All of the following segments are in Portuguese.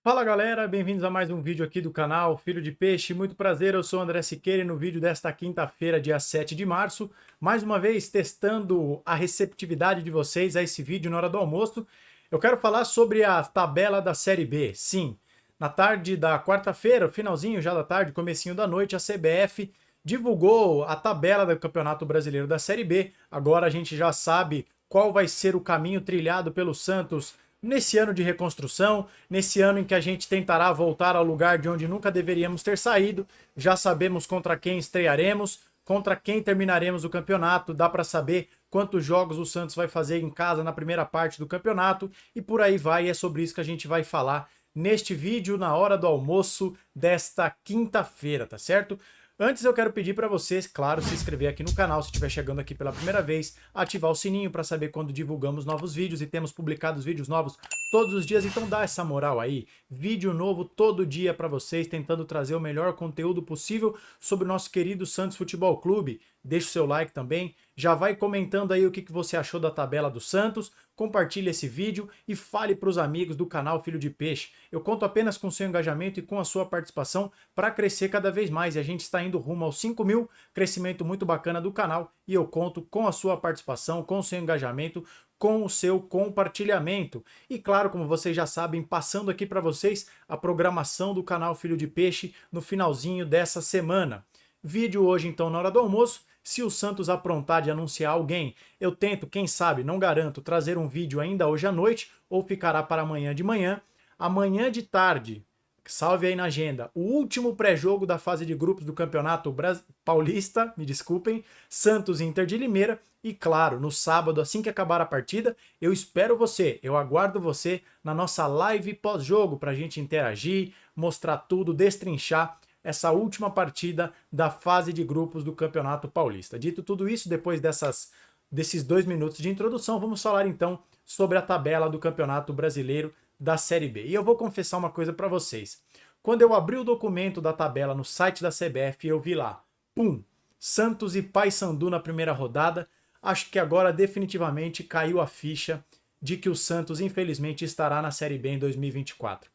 Fala galera, bem-vindos a mais um vídeo aqui do canal Filho de Peixe. Muito prazer, eu sou o André Siqueira e no vídeo desta quinta-feira, dia 7 de março, mais uma vez testando a receptividade de vocês a esse vídeo na hora do almoço, eu quero falar sobre a tabela da Série B. Sim, na tarde da quarta-feira, finalzinho já da tarde, comecinho da noite, a CBF divulgou a tabela do Campeonato Brasileiro da Série B. Agora a gente já sabe qual vai ser o caminho trilhado pelo Santos nesse ano de reconstrução, nesse ano em que a gente tentará voltar ao lugar de onde nunca deveríamos ter saído. Já sabemos contra quem estrearemos, contra quem terminaremos o campeonato, dá para saber quantos jogos o Santos vai fazer em casa na primeira parte do campeonato e por aí vai, e é sobre isso que a gente vai falar neste vídeo na hora do almoço desta quinta-feira, tá certo? Antes eu quero pedir para vocês, claro, se inscrever aqui no canal se estiver chegando aqui pela primeira vez, ativar o sininho para saber quando divulgamos novos vídeos e temos publicado vídeos novos todos os dias, então dá essa moral aí. Vídeo novo todo dia para vocês, tentando trazer o melhor conteúdo possível sobre o nosso querido Santos Futebol Clube. Deixa o seu like também, já vai comentando aí o que você achou da tabela do Santos, compartilhe esse vídeo e fale para os amigos do canal Filho de Peixe. Eu conto apenas com seu engajamento e com a sua participação para crescer cada vez mais. E a gente está indo rumo aos 5.000, crescimento muito bacana do canal. E eu conto com a sua participação, com o seu engajamento, com o seu compartilhamento. E claro, como vocês já sabem, passando aqui para vocês a programação do canal Filho de Peixe no finalzinho dessa semana. Vídeo hoje então na hora do almoço. Se o Santos aprontar de anunciar alguém, eu tento, quem sabe, não garanto, trazer um vídeo ainda hoje à noite ou ficará para amanhã de manhã. Amanhã de tarde, salve aí na agenda, o último pré-jogo da fase de grupos do Campeonato Paulista, me desculpem, Santos e Inter de Limeira. E claro, no sábado, assim que acabar a partida, eu espero você, eu aguardo você na nossa live pós-jogo para a gente interagir, mostrar tudo, destrinchar essa última partida da fase de grupos do Campeonato Paulista. Dito tudo isso, depois desses 2 minutos de introdução, vamos falar então sobre a tabela do Campeonato Brasileiro da Série B. E eu vou confessar uma coisa para vocês. Quando eu abri o documento da tabela no site da CBF, eu vi lá, pum, Santos e Paysandu na primeira rodada. Acho que agora definitivamente caiu a ficha de que o Santos, infelizmente, estará na Série B em 2024.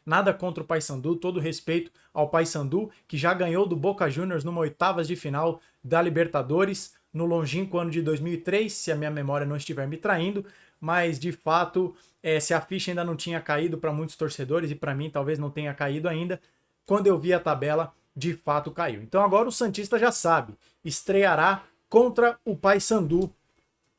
Nada contra o Paysandu, todo respeito ao Paysandu, que já ganhou do Boca Juniors numa oitavas de final da Libertadores, no longínquo ano de 2003, se a minha memória não estiver me traindo, mas de fato, se a ficha ainda não tinha caído para muitos torcedores, e para mim talvez não tenha caído ainda, quando eu vi a tabela, de fato caiu. Então agora o santista já sabe, estreará contra o Paysandu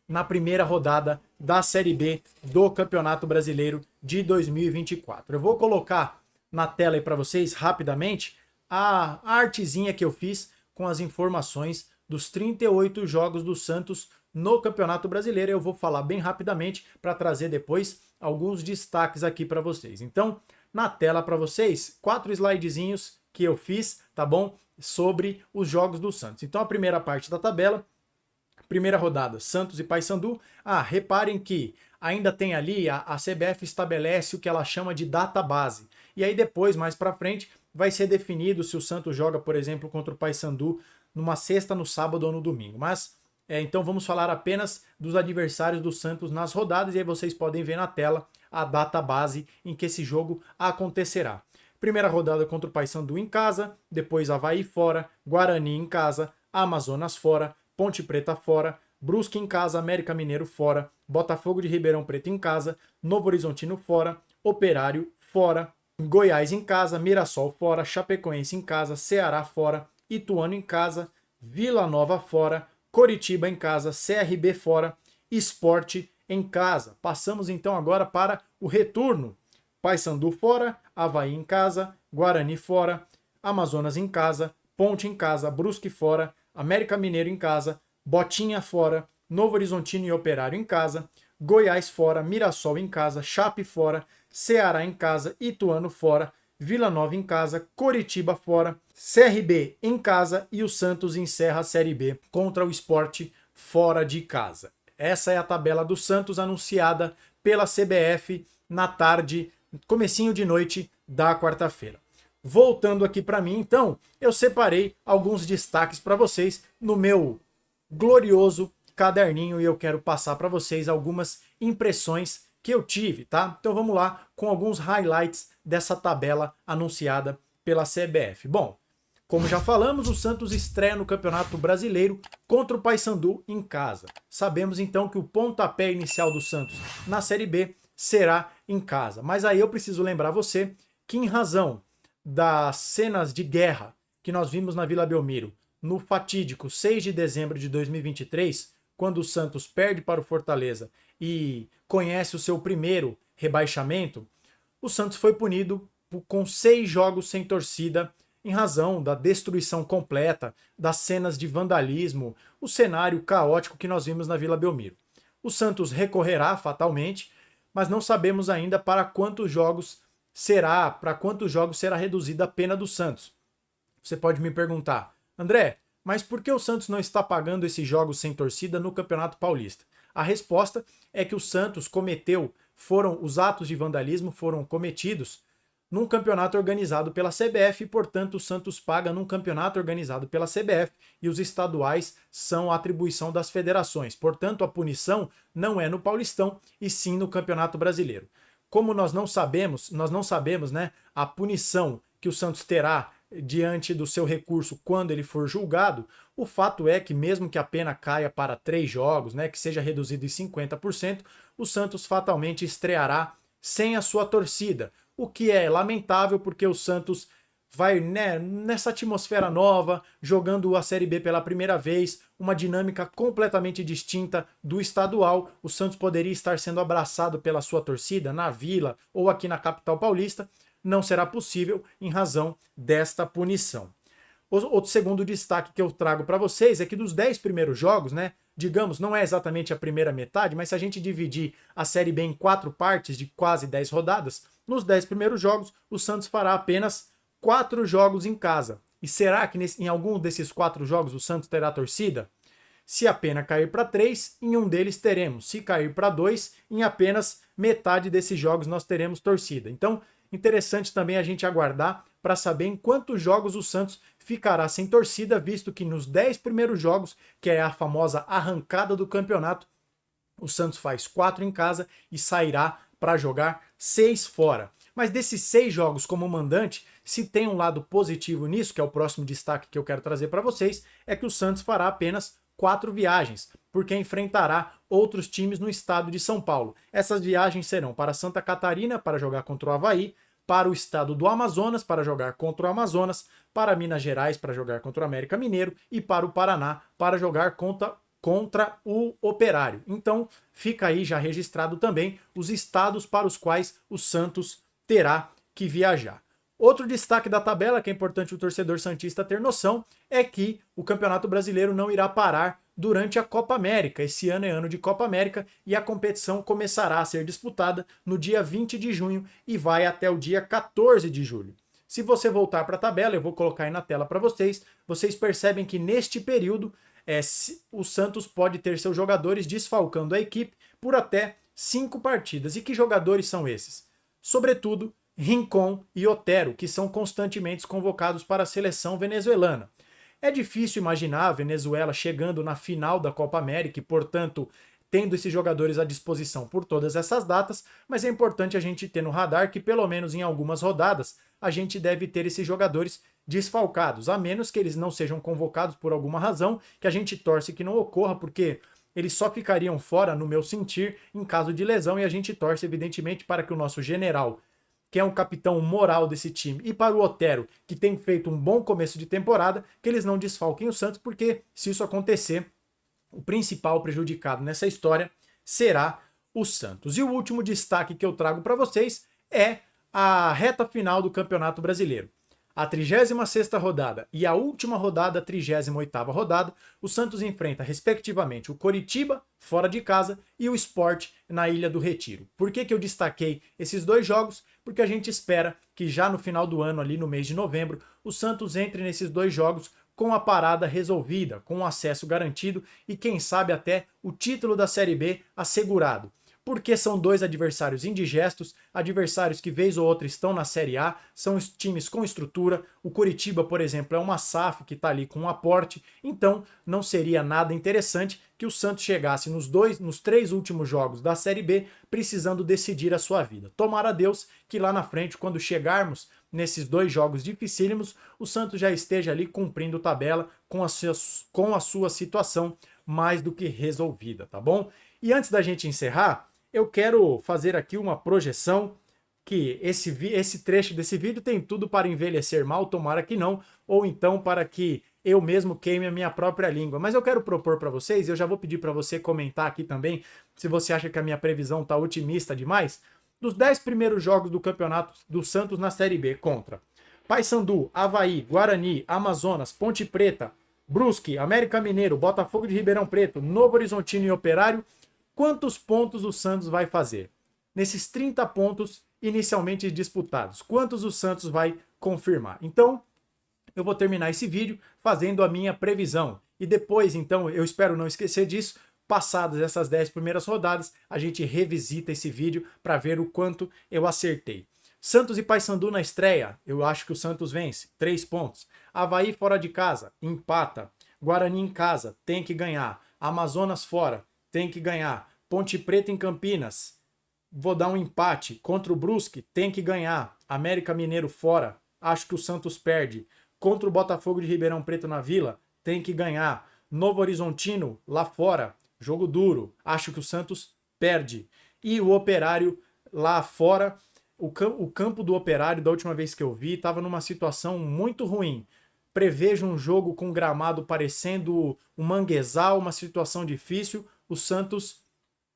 na primeira rodada da Série B do Campeonato Brasileiro de 2024. Eu vou colocar na tela aí para vocês rapidamente a artezinha que eu fiz com as informações dos 38 jogos do Santos no Campeonato Brasileiro. Eu vou falar bem rapidamente para trazer depois alguns destaques aqui para vocês. Então, na tela para vocês, 4 slidezinhos que eu fiz, tá bom? Sobre os jogos do Santos. Então, a primeira parte da tabela, primeira rodada, Santos e Paysandu. Reparem que ainda tem ali, a CBF estabelece o que ela chama de data base. E aí depois, mais para frente, vai ser definido se o Santos joga, por exemplo, contra o Paysandu numa sexta, no sábado ou no domingo. Mas, então vamos falar apenas dos adversários do Santos nas rodadas, e aí vocês podem ver na tela a data base em que esse jogo acontecerá. Primeira rodada contra o Paysandu em casa, depois Avaí fora, Guarani em casa, Amazonas fora, Ponte Preta fora, Brusque em casa, América Mineiro fora, Botafogo de Ribeirão Preto em casa, Novo Horizontino fora, Operário fora, Goiás em casa, Mirassol fora, Chapecoense em casa, Ceará fora, Ituano em casa, Vila Nova fora, Coritiba em casa, CRB fora, Sport em casa. Passamos então agora para o retorno. Paysandu fora, Avaí em casa, Guarani fora, Amazonas em casa, Ponte em casa, Brusque fora, América Mineiro em casa, Botinha fora, Novo Horizontino e Operário em casa, Goiás fora, Mirassol em casa, Chape fora, Ceará em casa, Ituano fora, Vila Nova em casa, Coritiba fora, CRB em casa e o Santos encerra a Série B contra o Sport fora de casa. Essa é a tabela do Santos anunciada pela CBF na tarde, comecinho de noite da quarta-feira. Voltando aqui para mim, então, eu separei alguns destaques para vocês no meu glorioso caderninho e eu quero passar para vocês algumas impressões que eu tive, tá? Então vamos lá com alguns highlights dessa tabela anunciada pela CBF. Bom, como já falamos, o Santos estreia no Campeonato Brasileiro contra o Paysandu em casa. Sabemos então que o pontapé inicial do Santos na Série B será em casa. Mas aí eu preciso lembrar você que, em razão das cenas de guerra que nós vimos na Vila Belmiro no fatídico 6 de dezembro de 2023, quando o Santos perde para o Fortaleza e conhece o seu primeiro rebaixamento, o Santos foi punido com 6 jogos sem torcida em razão da destruição completa, das cenas de vandalismo, o cenário caótico que nós vimos na Vila Belmiro. O Santos recorrerá fatalmente, mas não sabemos ainda para quantos jogos será reduzida a pena do Santos. Você pode me perguntar, André, mas por que o Santos não está pagando esses jogos sem torcida no Campeonato Paulista? A resposta é que o Santos os atos de vandalismo foram cometidos num campeonato organizado pela CBF e, portanto, o Santos paga num campeonato organizado pela CBF e os estaduais são a atribuição das federações. Portanto, a punição não é no Paulistão e sim no Campeonato Brasileiro. Como nós não sabemos, né, a punição que o Santos terá diante do seu recurso quando ele for julgado, o fato é que mesmo que a pena caia para 3 jogos, né, que seja reduzido em 50%, o Santos fatalmente estreará sem a sua torcida, o que é lamentável porque o Santos vai, né, nessa atmosfera nova, jogando a Série B pela primeira vez, uma dinâmica completamente distinta do estadual. O Santos poderia estar sendo abraçado pela sua torcida na Vila ou aqui na capital paulista. Não será possível em razão desta punição. Outro segundo destaque que eu trago para vocês é que dos 10 primeiros jogos, né, digamos, não é exatamente a primeira metade, mas se a gente dividir a Série B em 4 partes de quase 10 rodadas, nos 10 primeiros jogos o Santos fará apenas 4 jogos em casa. E será que em algum desses 4 jogos o Santos terá torcida? Se a pena cair para 3, em um deles teremos. Se cair para 2, em apenas metade desses jogos nós teremos torcida. Então, interessante também a gente aguardar para saber em quantos jogos o Santos ficará sem torcida, visto que nos 10 primeiros jogos, que é a famosa arrancada do campeonato, o Santos faz 4 em casa e sairá para jogar 6 fora. Mas desses 6 jogos como mandante, se tem um lado positivo nisso, que é o próximo destaque que eu quero trazer para vocês, é que o Santos fará apenas 4 viagens, porque enfrentará outros times no estado de São Paulo. Essas viagens serão para Santa Catarina, para jogar contra o Avaí, para o estado do Amazonas, para jogar contra o Amazonas, para Minas Gerais, para jogar contra o América Mineiro, e para o Paraná, para jogar contra o Operário. Então, fica aí já registrado também os estados para os quais o Santos terá que viajar. Outro destaque da tabela, que é importante o torcedor santista ter noção, é que o Campeonato Brasileiro não irá parar durante a Copa América. Esse ano é ano de Copa América e a competição começará a ser disputada no dia 20 de junho e vai até o dia 14 de julho. Se você voltar para a tabela, eu vou colocar aí na tela para vocês, vocês percebem que neste período o Santos pode ter seus jogadores desfalcando a equipe por até 5 partidas. E que jogadores são esses? Sobretudo, Rincon e Otero, que são constantemente convocados para a seleção venezuelana. É difícil imaginar a Venezuela chegando na final da Copa América e, portanto, tendo esses jogadores à disposição por todas essas datas, mas é importante a gente ter no radar que, pelo menos em algumas rodadas, a gente deve ter esses jogadores desfalcados, a menos que eles não sejam convocados por alguma razão, que a gente torce que não ocorra, porque eles só ficariam fora, no meu sentir, em caso de lesão, e a gente torce, evidentemente, para que o nosso general, que é um capitão moral desse time, e para o Otero, que tem feito um bom começo de temporada, que eles não desfalquem o Santos, porque se isso acontecer, o principal prejudicado nessa história será o Santos. E o último destaque que eu trago para vocês é a reta final do Campeonato Brasileiro. A 36ª rodada e a última rodada, a 38ª rodada, o Santos enfrenta, respectivamente, o Coritiba, fora de casa, e o Sport na Ilha do Retiro. Por que eu destaquei esses 2 jogos? Porque a gente espera que já no final do ano, ali no mês de novembro, o Santos entre nesses 2 jogos com a parada resolvida, com o acesso garantido e, quem sabe, até o título da Série B assegurado. porque são dois adversários indigestos, adversários que vez ou outra estão na Série A, são os times com estrutura. O Coritiba, por exemplo, é uma SAF que está ali com um aporte, então não seria nada interessante que o Santos chegasse nos 3 últimos jogos da Série B precisando decidir a sua vida. Tomara a Deus que lá na frente, quando chegarmos nesses 2 jogos dificílimos, o Santos já esteja ali cumprindo tabela com a sua situação mais do que resolvida, tá bom? E antes da gente encerrar, eu quero fazer aqui uma projeção que esse trecho desse vídeo tem tudo para envelhecer mal, tomara que não, ou então para que eu mesmo queime a minha própria língua. Mas eu quero propor para vocês, eu já vou pedir para você comentar aqui também, se você acha que a minha previsão está otimista demais, dos 10 primeiros jogos do campeonato do Santos na Série B contra Paysandu, Avaí, Guarani, Amazonas, Ponte Preta, Brusque, América Mineiro, Botafogo de Ribeirão Preto, Novo Horizontino e Operário, quantos pontos o Santos vai fazer? Nesses 30 pontos inicialmente disputados, quantos o Santos vai confirmar? Então, eu vou terminar esse vídeo fazendo a minha previsão. E depois, então, eu espero não esquecer disso, passadas essas 10 primeiras rodadas, a gente revisita esse vídeo para ver o quanto eu acertei. Santos e Paysandu na estreia, eu acho que o Santos vence, 3 pontos. Avaí fora de casa, empata. Guarani em casa, tem que ganhar. Amazonas fora, tem que ganhar. Ponte Preta em Campinas, vou dar um empate. Contra o Brusque, tem que ganhar. América Mineiro fora, acho que o Santos perde. Contra o Botafogo de Ribeirão Preto na Vila, tem que ganhar. Novo Horizontino lá fora, jogo duro, acho que o Santos perde. E o Operário lá fora, o campo do Operário, da última vez que eu vi, estava numa situação muito ruim. Prevejo um jogo com gramado parecendo um manguezal, uma situação difícil. O Santos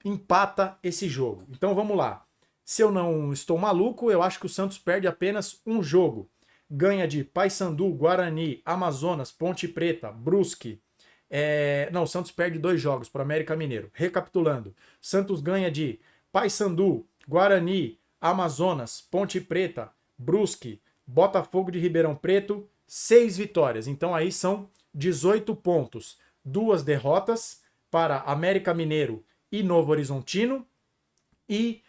empata esse jogo. Então vamos lá. Se eu não estou maluco, eu acho que o Santos perde apenas um jogo. Ganha de Paysandu, Guarani, Amazonas, Ponte Preta, Brusque. Não, o Santos perde 2 jogos para o América Mineiro. Recapitulando, Santos ganha de Paysandu, Guarani, Amazonas, Ponte Preta, Brusque, Botafogo de Ribeirão Preto, 6 vitórias. Então aí são 18 pontos. 2 derrotas para América Mineiro e Novo Horizontino. E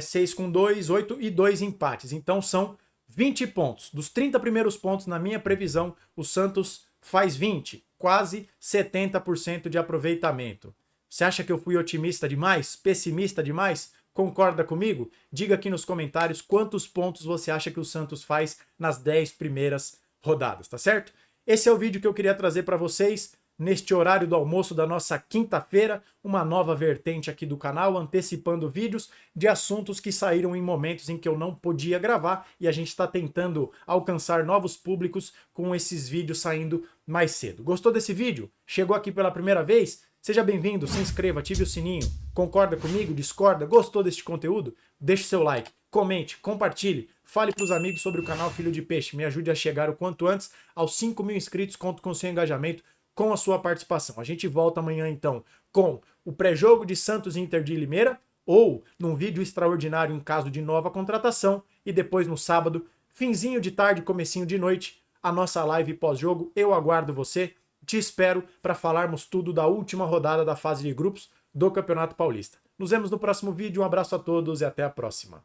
6 com 2, 8 e 2 empates. Então são 20 pontos. Dos 30 primeiros pontos, na minha previsão, o Santos faz 20. Quase 70% de aproveitamento. Você acha que eu fui otimista demais? Pessimista demais? Concorda comigo? Diga aqui nos comentários quantos pontos você acha que o Santos faz nas 10 primeiras rodadas, tá certo? Esse é o vídeo que eu queria trazer para vocês neste horário do almoço da nossa quinta-feira, uma nova vertente aqui do canal, antecipando vídeos de assuntos que saíram em momentos em que eu não podia gravar e a gente está tentando alcançar novos públicos com esses vídeos saindo mais cedo. Gostou desse vídeo? Chegou aqui pela primeira vez? Seja bem-vindo, se inscreva, ative o sininho. Concorda comigo? Discorda? Gostou deste conteúdo? Deixe seu like, comente, compartilhe, fale para os amigos sobre o canal Filho de Peixe. Me ajude a chegar o quanto antes aos 5.000 inscritos. Conto com o seu engajamento, com a sua participação. A gente volta amanhã, então, com o pré-jogo de Santos e Inter de Limeira, ou num vídeo extraordinário em caso de nova contratação, e depois no sábado, finzinho de tarde, comecinho de noite, a nossa live pós-jogo. Eu aguardo você. Te espero para falarmos tudo da última rodada da fase de grupos do Campeonato Paulista. Nos vemos no próximo vídeo, um abraço a todos e até a próxima.